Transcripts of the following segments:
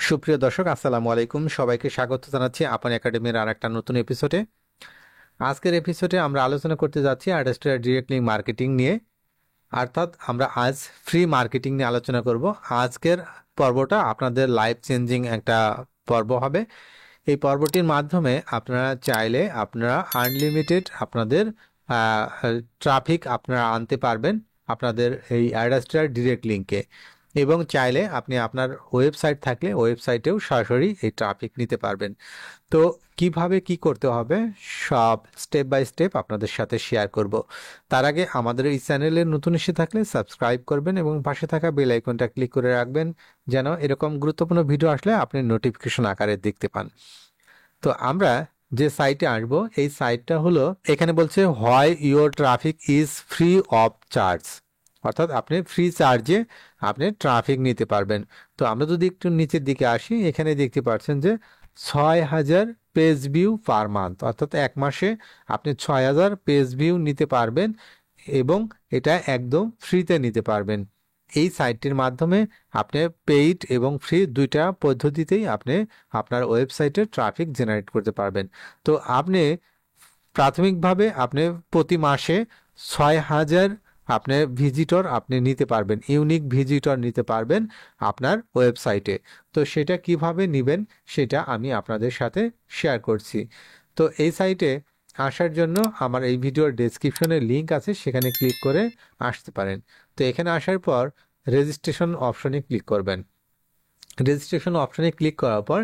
সুপ্রিয় দর্শক, আসসালামু আলাইকুম। সবাইকে স্বাগত জানাচ্ছি আপন একাডেমির আর একটা নতুন এপিসোডে। আজকের এপিসোডে আমরা আলোচনা করতে যাচ্ছি অ্যাডস্ট্রিয়া ডিরেক্ট লিঙ্ক মার্কেটিং নিয়ে। অর্থাৎ আমরা আজ ফ্রি মার্কেটিং নিয়ে আলোচনা করব। আজকের পর্বটা আপনাদের লাইফ চেঞ্জিং একটা পর্ব হবে। এই পর্বটির মাধ্যমে আপনারা চাইলে আপনারা আনলিমিটেড আপনাদের ট্রাফিক আপনারা আনতে পারবেন আপনাদের এই অ্যাডস্ট্রিয়া ডিরেক্ট লিঙ্কে, এবং চাইলে আপনি আপনার ওয়েবসাইট থাকলে ওয়েবসাইটেও সরাসরি এই ট্রাফিক নিতে পারবেন। তো কিভাবে কি করতে হবে সব স্টেপ বাই স্টেপ আপনাদের সাথে শেয়ার করব। তার আগে আমাদের এই চ্যানেলে নতুন এসে থাকলে সাবস্ক্রাইব করবেন এবং পাশে থাকা বেল আইকনটা ক্লিক করে রাখবেন, যেন এরকম গুরুত্বপূর্ণ ভিডিও আসলে আপনি নোটিফিকেশন আকারে দেখতে পান। তো আমরা যে সাইটে আসবো, এই সাইটটা হলো, এখানে বলছে why your traffic is free of charge, অর্থাৎ আপনি ফ্রি চার্জে আপনি ট্রাফিক নিতে পারবেন। তো আমরা যদি একটু নিচের দিকে আসি, এখানে দেখতে পাচ্ছেন যে 6,000 পেজ ভিউ পার মান্থ, অর্থাৎ এক মাসে আপনি 6,000 পেজ ভিউ নিতে পারবেন এবং এটা একদম ফ্রিতে নিতে পারবেন। এই সাইটটির মাধ্যমে আপনি পেইড এবং ফ্রি দুইটা পদ্ধতিতেই আপনি আপনার ওয়েবসাইটে ট্রাফিক জেনারেট করতে পারবেন। তো আপনি প্রাথমিকভাবে আপনি প্রতি মাসে 6,000 আপনি ভিজিটর আপনি নিতে পারবেন, ইউনিক ভিজিটর নিতে পারবেন আপনার ওয়েবসাইটে। তো সেটা কিভাবে নেবেন সেটা আমি আপনাদের সাথে শেয়ার করছি। তো এই সাইটে আসার জন্য আমার এই ভিডিওর ডেসক্রিপশনে লিংক আছে, সেখানে ক্লিক করে আসতে পারেন। তো এখানে আসার পর রেজিস্ট্রেশন অপশনে ক্লিক করবেন। রেজিস্ট্রেশন অপশনে ক্লিক করার পর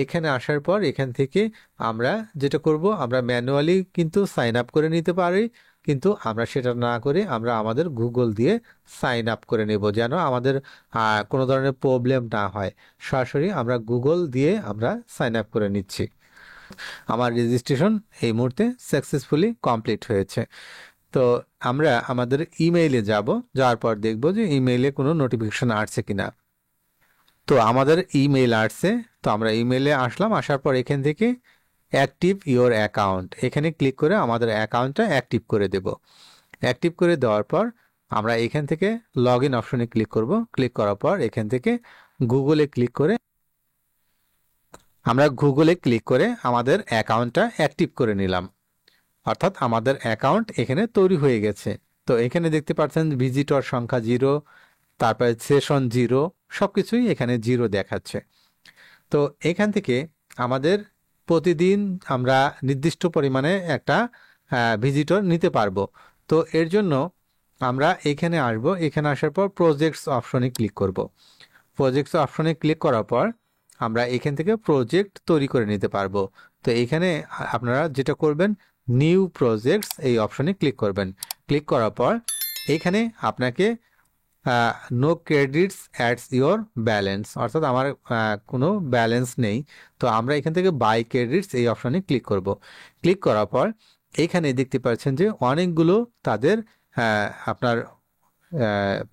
এখানে আসার পর এখান থেকে আমরা যেটা করব, আমরা ম্যানুয়ালি কিন্তু সাইন আপ করে নিতে পারি, কিন্তু আমরা সেটা না করে আমরা আমাদের গুগল দিয়ে সাইন আপ করে নেব, যেন আমাদের কোনো ধরনের প্রবলেম না হয়। সরাসরি আমরা গুগল দিয়ে আমরা সাইন আপ করে নিচ্ছি। আমার রেজিস্ট্রেশন এই মুহূর্তে সাকসেসফুলি কমপ্লিট হয়েছে। তো আমরা আমাদের ইমেইলে যাব, যাওয়ার পর দেখব যে ইমেইলে কোনো নোটিফিকেশন আসছে কিনা। তো আমাদের ইমেইল আসছে, তো আমরা ইমেইলে আসলাম। আসার পর এখান থেকে অ্যাক্টিভ ইওর অ্যাকাউন্ট, এখানে ক্লিক করে আমাদের অ্যাকাউন্টটা অ্যাক্টিভ করে দেব। অ্যাক্টিভ করে দেওয়ার পর আমরা এখান থেকে লগ ইন অপশনে ক্লিক করব। ক্লিক করার পর এখান থেকে গুগলে ক্লিক করে আমাদের অ্যাকাউন্টটা অ্যাক্টিভ করে নিলাম, অর্থাৎ আমাদের অ্যাকাউন্ট এখানে তৈরি হয়ে গেছে। তো এখানে দেখতে পাচ্ছেন ভিজিটর সংখ্যা 0, তারপরে সেশন 0, সবকিছুই এখানে 0 দেখাচ্ছে। তো এখান থেকে আমাদের প্রতিদিন আমরা নির্দিষ্ট পরিমাণে একটা ভিজিটর নিতে পারবো। তো এর জন্য আমরা এখানে আসব। এখানে আসার পর প্রজেক্টস অপশনে ক্লিক করব। প্রজেক্টস অপশনে ক্লিক করার পর আমরা এখান থেকে প্রজেক্ট তৈরি করে নিতে পারবো। তো এখানে আপনারা যেটা করবেন, নিউ প্রজেক্টস এই অপশনে ক্লিক করবেন। ক্লিক করার পর এখানে আপনাকে no credits adds your balance, অর্থাৎ আমার কোনো ব্যালেন্স নেই। তো আমরা এখান থেকে বাই ক্রেডিটস এই অপশনে ক্লিক করব। ক্লিক করার পর এখানে দেখতে পাচ্ছেন যে অনেকগুলো তাদের আপনার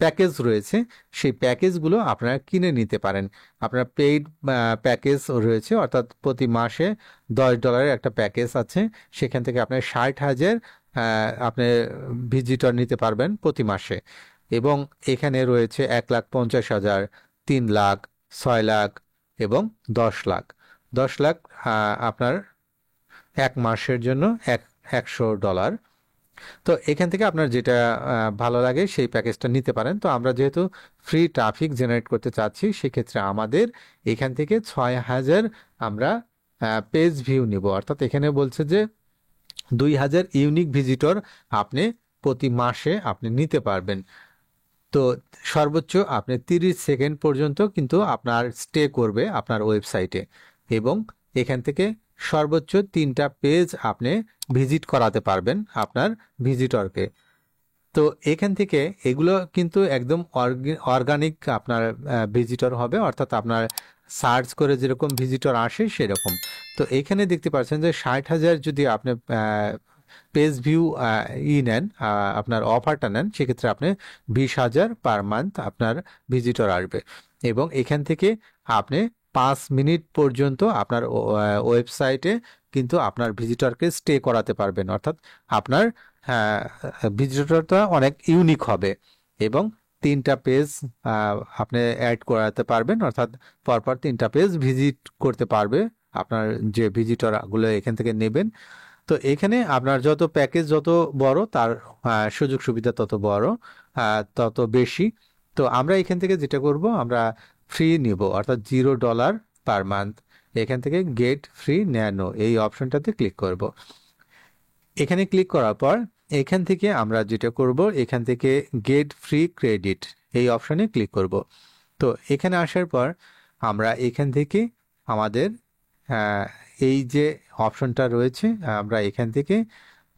প্যাকেজ রয়েছে। সেই প্যাকেজগুলো আপনারা কিনে নিতে পারেন। আপনার পেইড প্যাকেজ রয়েছে, অর্থাৎ প্রতি মাসে $10 একটা প্যাকেজ আছে, সেখান থেকে আপনার 60,000 আপনি ভিজিটর নিতে পারবেন প্রতি মাসে। এবং এখানে রয়েছে 1,50,000, 3 লাখ, 6 লাখ এবং 10 লাখ। 10 লাখ আপনার এক মাসের জন্য $100। তো এখান থেকে আপনার যেটা ভালো লাগে সেই প্যাকেজটা নিতে পারেন। তো আমরা যেহেতু ফ্রি ট্রাফিক জেনারেট করতে চাচ্ছি, সেক্ষেত্রে আমাদের এখান থেকে 6,000 আমরা পেজ ভিউ নিব, অর্থাৎ এখানে বলছে যে 2,000 ইউনিক ভিজিটর আপনি প্রতি মাসে আপনি নিতে পারবেন। তো সর্বোচ্চ আপনি 30 সেকেন্ড পর্যন্ত কিন্তু আপনার স্টে করবে আপনার ওয়েবসাইটে, এবং এখান থেকে সর্বোচ্চ 3টা পেজ আপনি ভিজিট করাতে পারবেন আপনার ভিজিটরকে। তো এখান থেকে এগুলো কিন্তু একদম অর্গানিক আপনার ভিজিটর হবে, অর্থাৎ আপনার সার্চ করে যেরকম ভিজিটর আসে সেরকম। তো এখানে দেখতে পাচ্ছেন যে 60,000 যদি আপনি পেজ ভিউ নেন, আপনার অফারটা নেন, সেক্ষেত্রে আপনি 20,000 পার মান্থ আপনার ভিজিটর আসবে। এবং এখান থেকে আপনি 5 মিনিট পর্যন্ত আপনার ওয়েবসাইটে কিন্তু আপনার ভিজিটরকে স্টে করাতে পারবেন, অর্থাৎ আপনার ভিজিটরটা অনেক ইউনিক হবে। এবং 3টা পেজ আপনি অ্যাড করাতে পারবেন, অর্থাৎ পরপর 3টা পেজ ভিজিট করতে পারবে আপনার যে ভিজিটরগুলো এখান থেকে নেবেন। তো এখানে আপনার যত প্যাকেজ যত বড় তার সুযোগ সুবিধা তত বড়, তত বেশি। তো আমরা এখান থেকে যেটা করব, আমরা ফ্রি নিব, অর্থাৎ $0 পার মান্থ। এখান থেকে গেট ফ্রি ন্যানো এই অপশনটাতে ক্লিক করব। এখানে ক্লিক করার পর এখান থেকে আমরা যেটা করব, এখান থেকে গেট ফ্রি ক্রেডিট এই অপশনে ক্লিক করব। তো এখানে আসার পর আমরা এখান থেকে আমাদের এই যে অপশনটা রয়েছে, আমরা এখান থেকে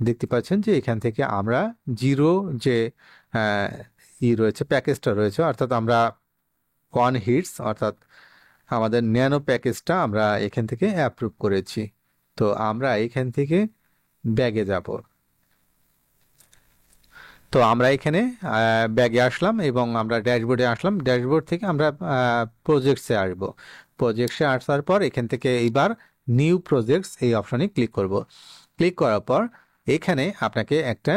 দেখতে পাচ্ছেন যে এখান থেকে আমরা জিরো যে রয়েছে প্যাকেজটা রয়েছে, অর্থাৎ আমরা 1 হিটস অর্থাৎ আমাদের ন্যানো প্যাকেজটা আমরা এখান থেকে অ্যাপ্রুভ করেছি। তো আমরা এখান থেকে ব্যাগে যাব। তো আমরা এখানে ব্যাগে আসলাম এবং আমরা ড্যাশবোর্ডে আসলাম। ড্যাশবোর্ড থেকে আমরা প্রজেক্টসে আসব। প্রজেক্টসে আসার পর এখান থেকে এইবার নিউ প্রজেক্টস এই অপশনে ক্লিক করব। ক্লিক করার পর এখানে আপনাকে একটা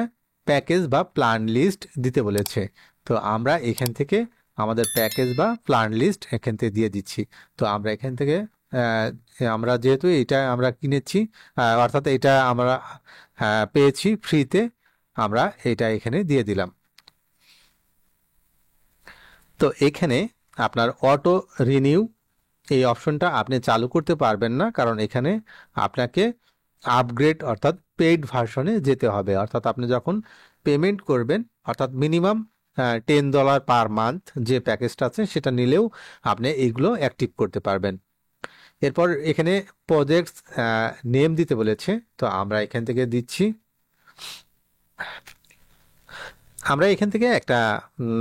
প্যাকেজ বা প্ল্যান লিস্ট দিতে বলেছে। তো আমরা এখান থেকে আমাদের প্যাকেজ বা প্ল্যান লিস্ট এখান থেকে দিয়ে দিচ্ছি। তো আমরা এখান থেকে আমরা যেহেতু এটা আমরা কিনেছি, অর্থাৎ এটা আমরা পেয়েছি ফ্রিতে, আমরা এটা এখানে দিয়ে দিলাম। তো এখানে আপনার অটো রিনিউ এই অপশনটা আপনি চালু করতে পারবেন না, কারণ এখানে আপনাকে আপগ্রেড অর্থাৎ পেইড ভার্সনে যেতে হবে। অর্থাৎ আপনি যখন পেমেন্ট করবেন, অর্থাৎ মিনিমাম $10 পার মান্থ যে প্যাকেজটা আছে সেটা নিলেও আপনি এইগুলো অ্যাক্টিভ করতে পারবেন। এরপর এখানে প্রজেক্টস নেম দিতে বলেছে, তো আমরা এখান থেকে দিচ্ছি। আমরা এখান থেকে একটা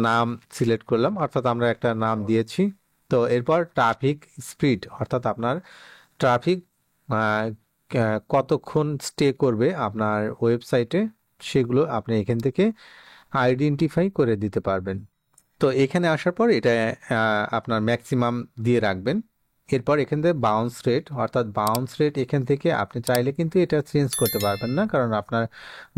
নাম সিলেক্ট করলাম, অর্থাৎ আমরা একটা নাম দিয়েছি। তো এরপর ট্রাফিক স্পিড, অর্থাৎ আপনার ট্রাফিক কতক্ষণ স্টে করবে আপনার ওয়েবসাইটে, সেগুলো আপনি এখান থেকে আইডেন্টিফাই করে দিতে পারবেন। তো এখানে আসার পর এটা আপনার ম্যাক্সিমাম দিয়ে রাখবেন। এরপর এখান থেকে বাউন্স রেট, অর্থাৎ বাউন্স রেট এখান থেকে আপনি চাইলে কিন্তু এটা চেঞ্জ করতে পারবেন না, কারণ আপনার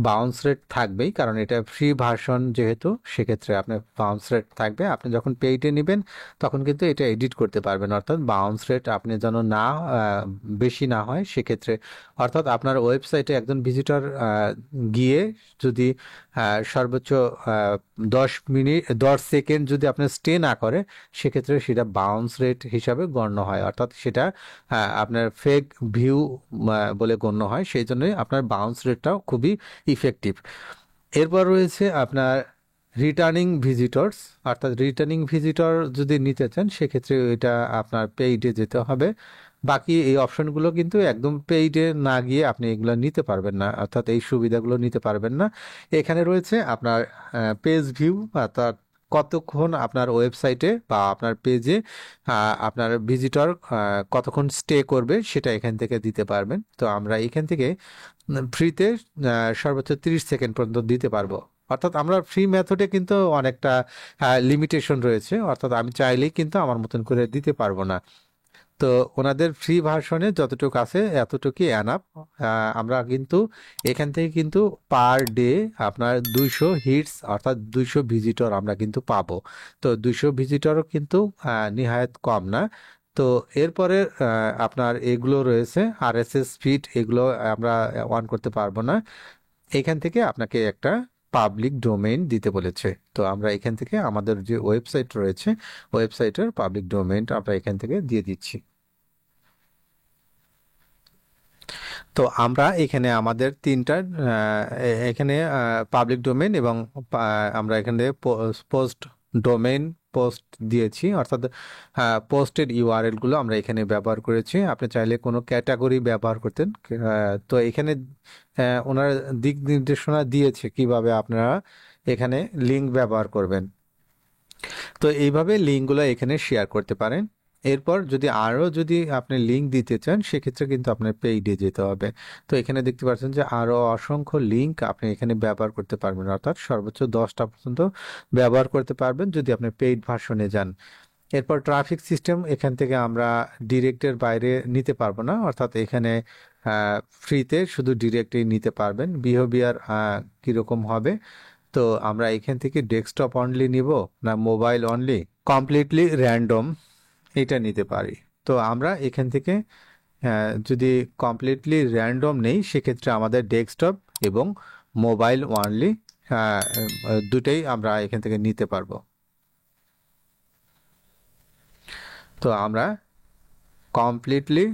বাউন্স রেট থাকবেই, কারণ এটা ফ্রি ভার্সন যেহেতু, সেক্ষেত্রে আপনার বাউন্স রেট থাকবে। আপনি যখন পেইডে নেবেন তখন কিন্তু এটা এডিট করতে পারবেন, অর্থাৎ বাউন্স রেট আপনি যেন না বেশি না হয় সেক্ষেত্রে। অর্থাৎ আপনার ওয়েবসাইটে একজন ভিজিটর গিয়ে যদি সর্বোচ্চ 10 সেকেন্ড যদি আপনার স্টে না করে, সেক্ষেত্রে সেটা বাউন্স রেট হিসাবে গণ্য হয়, অর্থাৎ সেটা আপনার ফেক ভিউ বলে গণ্য হয়। সেই জন্যই আপনার বাউন্স রেটটাও খুবই ইফেক্টিভ। এরপর রয়েছে আপনার রিটার্নিং ভিজিটরস, অর্থাৎ রিটার্নিং ভিজিটর যদি নিতে চান সেক্ষেত্রে এটা আপনার পেইডে যেতে হবে। বাকি এই অপশনগুলো কিন্তু একদম পেইডে না গিয়ে আপনি এগুলো নিতে পারবেন না, অর্থাৎ এই সুবিধাগুলো নিতে পারবেন না। এখানে রয়েছে আপনার পেজ ভিউ, অর্থাৎ কতক্ষণ আপনার ওয়েবসাইটে বা আপনার পেজে আপনার ভিজিটর কতক্ষণ স্টে করবে সেটা এখান থেকে দিতে পারবেন। তো আমরা এখান থেকে ফ্রিতে সর্বোচ্চ 30 সেকেন্ড পর্যন্ত দিতে পারবো। অর্থাৎ আমরা ফ্রি মেথডে কিন্তু অনেকটা লিমিটেশন রয়েছে, অর্থাৎ আমি চাইলেই কিন্তু আমার মতন করে দিতে পারবো না। তো ওনাদের ফ্রি ভার্সনে যতটুকু আছে এতটুকুই এনাফ। আমরা কিন্তু এখান থেকে কিন্তু পার ডে আপনার 200 হিটস অর্থাৎ 200 ভিজিটর আমরা কিন্তু পাবো। তো 200 ভিজিটরও কিন্তু নিহায়াত কম না। তো এরপরে আপনার এগুলো রয়েছে আরএসএস ফিড, এগুলো আমরা অন করতে পারবো না। এখান থেকে আপনাকে একটা পাবলিক ডোমেইন দিতে বলেছে। তো আমরা এখান থেকে আমাদের যে ওয়েবসাইট রয়েছে ওয়েবসাইটের পাবলিক ডোমেইনটা আমরা এখান থেকে দিয়ে দিচ্ছি। তো আমরা এখানে আমাদের তিনটা এখানে পাবলিক ডোমেইন এবং আমরা এখানে পোস্ট ডোমেইন পোস্ট দিয়েছি, অর্থাৎ পোস্টের ইউআরএল গুলো আমরা এখানে ব্যবহার করেছি। আপনি চাইলে কোনো ক্যাটাগরি ব্যবহার করতেন। তো এখানে ওনার দিক নির্দেশনা দিয়েছে কিভাবে আপনারা এখানে লিঙ্ক ব্যবহার করবেন। তো এইভাবে লিঙ্কগুলো এখানে শেয়ার করতে পারেন। এরপর যদি আরও যদি আপনি লিঙ্ক দিতে চান সেক্ষেত্রে কিন্তু আপনার পেইডে যেতে হবে। তো এখানে দেখতে পাচ্ছেন যে আরও অসংখ্য লিঙ্ক আপনি এখানে ব্যবহার করতে পারবেন, অর্থাৎ সর্বোচ্চ 10টা পর্যন্ত ব্যবহার করতে পারবেন যদি আপনি পেইড ভার্সনে যান। এরপর ট্রাফিক সিস্টেম, এখান থেকে আমরা ডিরেক্টের বাইরে নিতে পারবো না, অর্থাৎ এখানে ফ্রিতে শুধু ডিরেক্টই নিতে পারবেন। বিহেভিয়ার কীরকম হবে, তো তো আমরা এখান থেকে ডেস্কটপ অনলি নিব না মোবাইল অনলি, কমপ্লিটলি র্যান্ডম এটা নিতে পারি। তো আমরা এখান থেকে যদি কমপ্লিটলি র্যান্ডম নেই সেক্ষেত্রে আমাদের ডেস্কটপ এবং মোবাইল অনলি দুটেই আমরা এখান থেকে নিতে পারবো। তো আমরা কমপ্লিটলি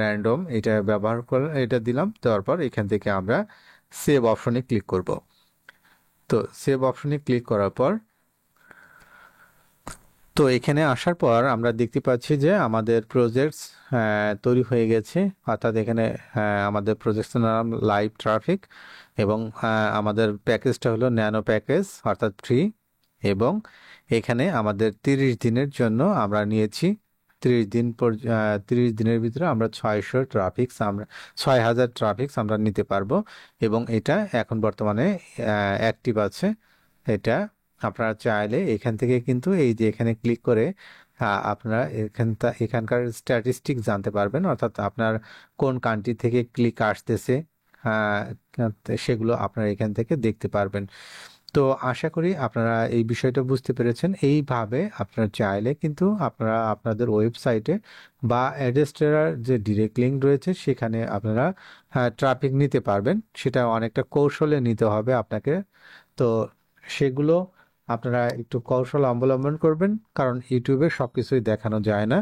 র্যান্ডম এটা ব্যবহার করে এটা দিলাম, দেওয়ার পর এখান থেকে আমরা সেভ অপশনে ক্লিক করব। তো সেভ অপশনে ক্লিক করার পর তো এখানে আসার পর আমরা দেখতে পাচ্ছি যে আমাদের প্রজেক্টস তৈরি হয়ে গেছে, অর্থাৎ এখানে আমাদের প্রজেক্টের নাম লাইভ ট্রাফিক এবং আমাদের প্যাকেজটা হলো ন্যানো প্যাকেজ অর্থাৎ ফ্রি, এবং এখানে আমাদের 30 দিনের জন্য আমরা নিয়েছি। 30 দিন পর 30 দিনের ভিতরে আমরা 600 ট্রাফিক্স আমরা 6000 ট্রাফিক্স আমরা নিতে পারবো, এবং এটা এখন বর্তমানে অ্যাক্টিভ আছে। এটা আপনারা চাইলে এখান থেকে কিন্তু এই যে এখানে ক্লিক করে আপনারা এখানকার স্ট্যাটিস্টিক জানতে পারবেন, অর্থাৎ আপনার কোন কান্ট্রি থেকে ক্লিক আসতেছে সেগুলো আপনারা এখান থেকে দেখতে পারবেন। তো আশা করি আপনারা এই বিষয়টা বুঝতে পেরেছেন। এইভাবে আপনারা চাইলে কিন্তু আপনারা আপনাদের ওয়েবসাইটে বা অ্যাড্রেসটার যে ডিরেক্ট লিঙ্ক রয়েছে সেখানে আপনারা ট্রাফিক নিতে পারবেন। সেটা অনেকটা কৌশলে নিতে হবে আপনাকে। তো সেগুলো আপনারা একটু কৌশল অবলম্বন করবেন, কারণ ইউটিউবে সবকিছুই দেখানো যায় না।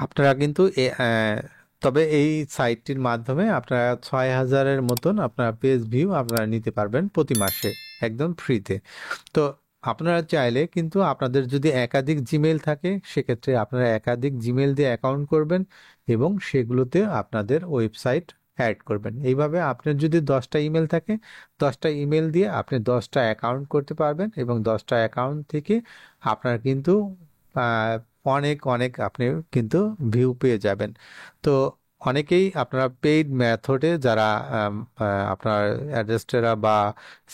আপনারা কিন্তু তবে এই সাইটটির মাধ্যমে আপনারা 6000-এর মতন আপনারা পেজ ভিউ আপনারা নিতে পারবেন প্রতি মাসে একদম ফ্রিতে। তো আপনারা চাইলে কিন্তু আপনাদের যদি একাধিক জিমেইল থাকে সেক্ষেত্রে আপনারা একাধিক জিমেইল দিয়ে অ্যাকাউন্ট করবেন এবং সেগুলোতে আপনাদের ওয়েবসাইট অ্যাড করবেন। এইভাবে আপনার যদি 10টা ইমেল থাকে 10টা ইমেল দিয়ে আপনি 10টা অ্যাকাউন্ট করতে পারবেন, এবং 10টা অ্যাকাউন্ট থেকে আপনার কিন্তু অনেক অনেক আপনি কিন্তু ভিউ পেয়ে যাবেন। তো অনেকেই আপনারা পেইড মেথডে যারা আপনার অ্যাড্রেসটেরা বা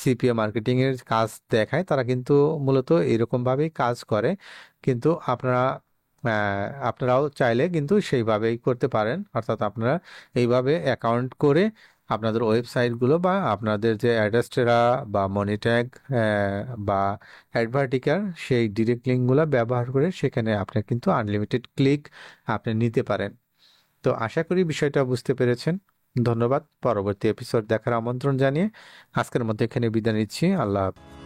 সিপিএ মার্কেটিং এর কাজ দেখায় তারা কিন্তু মূলত এরকম ভাবেই কাজ করে, কিন্তু আপনারাও চাইলে কিন্তু সেইভাবেই করতে পারেন। অর্থাৎ আপনারা এইভাবে অ্যাকাউন্ট করে আপনাদের ওয়েবসাইটগুলো বা আপনাদের যে অ্যাড্রেসটেরা বা মনিট্যাগ বা অ্যাডভার্টিকার সেই ডিরেক্ট লিঙ্কগুলো ব্যবহার করে সেখানে আপনি কিন্তু আনলিমিটেড ক্লিক আপনি নিতে পারেন। তো আশা করি বিষয়টা বুঝতে পেরেছেন। ধন্যবাদ। পরবর্তী এপিসোড দেখার আমন্ত্রণ জানিয়ে আজকের মধ্যে এখানে বিদায় নিচ্ছি। আল্লাহ হাফেজ।